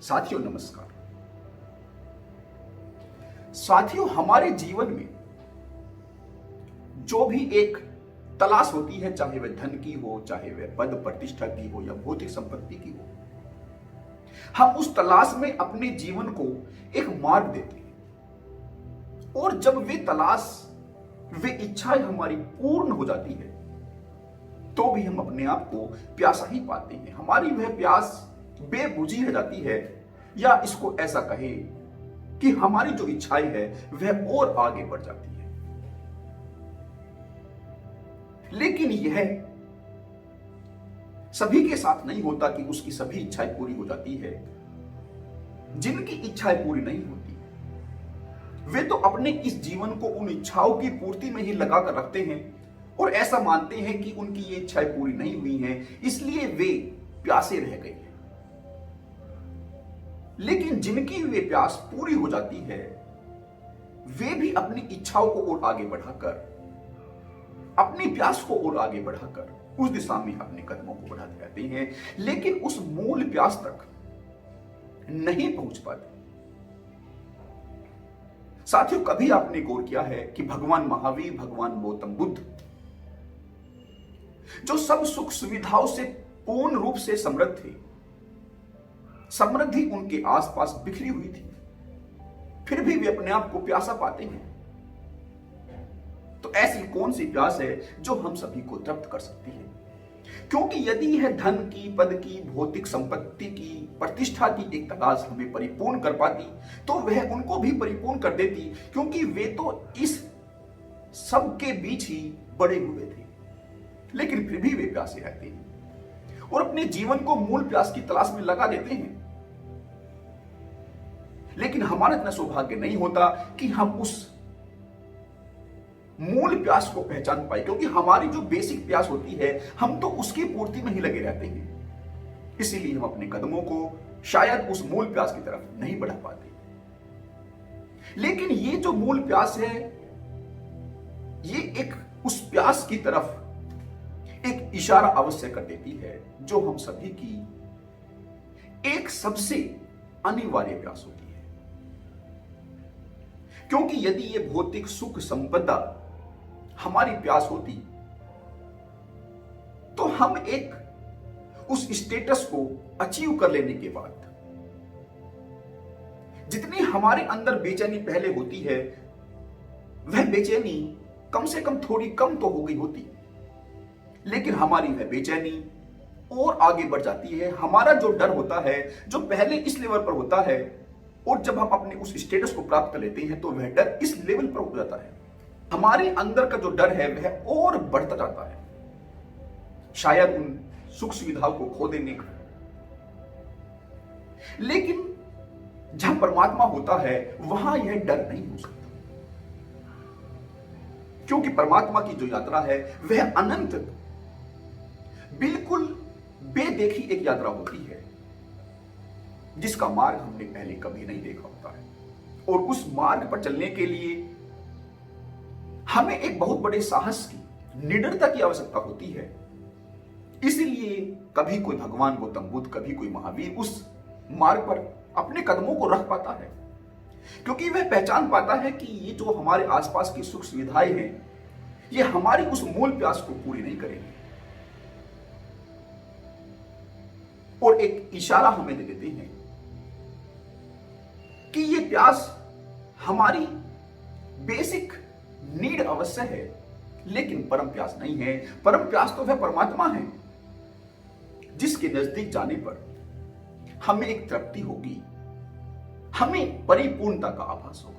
साथियों नमस्कार। साथियों, हमारे जीवन में जो भी एक तलाश होती है, चाहे वह धन की हो, चाहे वह पद प्रतिष्ठा की हो या भौतिक संपत्ति की हो, हम उस तलाश में अपने जीवन को एक मार्ग देते हैं। और जब वे तलाश, वे इच्छाएं हमारी पूर्ण हो जाती है, तो भी हम अपने आप को प्यासा ही पाते हैं। हमारी वह प्यास बेबुझी रह जाती है, या इसको ऐसा कहे कि हमारी जो इच्छाएं है वह और आगे बढ़ जाती है। लेकिन यह सभी के साथ नहीं होता कि उसकी सभी इच्छाएं पूरी हो जाती है। जिनकी इच्छाएं पूरी नहीं होती, वे तो अपने इस जीवन को उन इच्छाओं की पूर्ति में ही लगा कर रखते हैं और ऐसा मानते हैं कि उनकी ये इच्छाएं पूरी नहीं हुई हैं, इसलिए वे प्यासे रह गए हैं। लेकिन जिनकी वे प्यास पूरी हो जाती है, वे भी अपनी इच्छाओं को और आगे बढ़ाकर, अपनी प्यास को और आगे बढ़ाकर उस दिशा में अपने कदमों को बढ़ाते रहते हैं, लेकिन उस मूल प्यास तक नहीं पहुंच पाते। साथियों, कभी आपने गौर किया है कि भगवान महावीर, भगवान गौतम बुद्ध, जो सब सुख सुविधाओं से पूर्ण रूप से समृद्ध थे, समृद्धि उनके आसपास बिखरी हुई थी, फिर भी वे अपने आप को प्यासा पाते हैं। तो ऐसी कौन सी प्यास है जो हम सभी को तृप्त कर सकती है? क्योंकि यदि यह धन की, पद की, भौतिक संपत्ति की, प्रतिष्ठा की एक तलाश हमें परिपूर्ण कर पाती, तो वह उनको भी परिपूर्ण कर देती, क्योंकि वे तो इस सब के बीच ही बड़े हुए थे। लेकिन फिर भी वे प्यासे रहते हैं और अपने जीवन को मूल प्यास की तलाश में लगा देते हैं। लेकिन हमारा इतना सौभाग्य नहीं होता कि हम उस मूल प्यास को पहचान पाए, क्योंकि हमारी जो बेसिक प्यास होती है, हम तो उसकी पूर्ति में ही लगे रहते हैं। इसीलिए हम अपने कदमों को शायद उस मूल प्यास की तरफ नहीं बढ़ा पाते। लेकिन ये जो मूल प्यास है, ये एक उस प्यास की तरफ एक इशारा अवश्य कर देती है, जो हम सभी की एक सबसे अनिवार्य प्यास होती है। क्योंकि यदि ये भौतिक सुख संपदा हमारी प्यास होती, तो हम एक उस स्टेटस को अचीव कर लेने के बाद जितनी हमारे अंदर बेचैनी पहले होती है, वह बेचैनी कम से कम थोड़ी कम तो हो गई होती, लेकिन हमारी वह बेचैनी और आगे बढ़ जाती है। हमारा जो डर होता है, जो पहले इस लेवल पर होता है, और जब हम अपने उस स्टेटस को प्राप्त कर लेते हैं, तो वह डर इस लेवल पर हो जाता है। हमारे अंदर का जो डर है वह और बढ़ता जाता है, शायद उन सुख सुविधाओं को खो देने का। लेकिन जहां परमात्मा होता है, वहां यह डर नहीं हो सकता, क्योंकि परमात्मा की जो यात्रा है वह अनंत, बिल्कुल बेदेखी एक यात्रा होती है, जिसका मार्ग हमने पहले कभी नहीं देखा होता है। और उस मार्ग पर चलने के लिए हमें एक बहुत बड़े साहस की, निडरता की आवश्यकता होती है। इसलिए कभी कोई भगवान गौतम बुद्ध, कभी कोई महावीर उस मार्ग पर अपने कदमों को रख पाता है, क्योंकि वह पहचान पाता है कि ये जो हमारे आसपास की सुख सुविधाएं हैं, ये हमारी उस मूल प्यास को पूरी नहीं करेंगे। और एक इशारा हमें दे देते हैं कि ये प्यास हमारी बेसिक नीड अवश्य है, लेकिन परम प्यास नहीं है। परम प्यास तो वह परमात्मा है, जिसके नजदीक जाने पर हमें एक तृप्ति होगी, हमें परिपूर्णता का आभास होगा।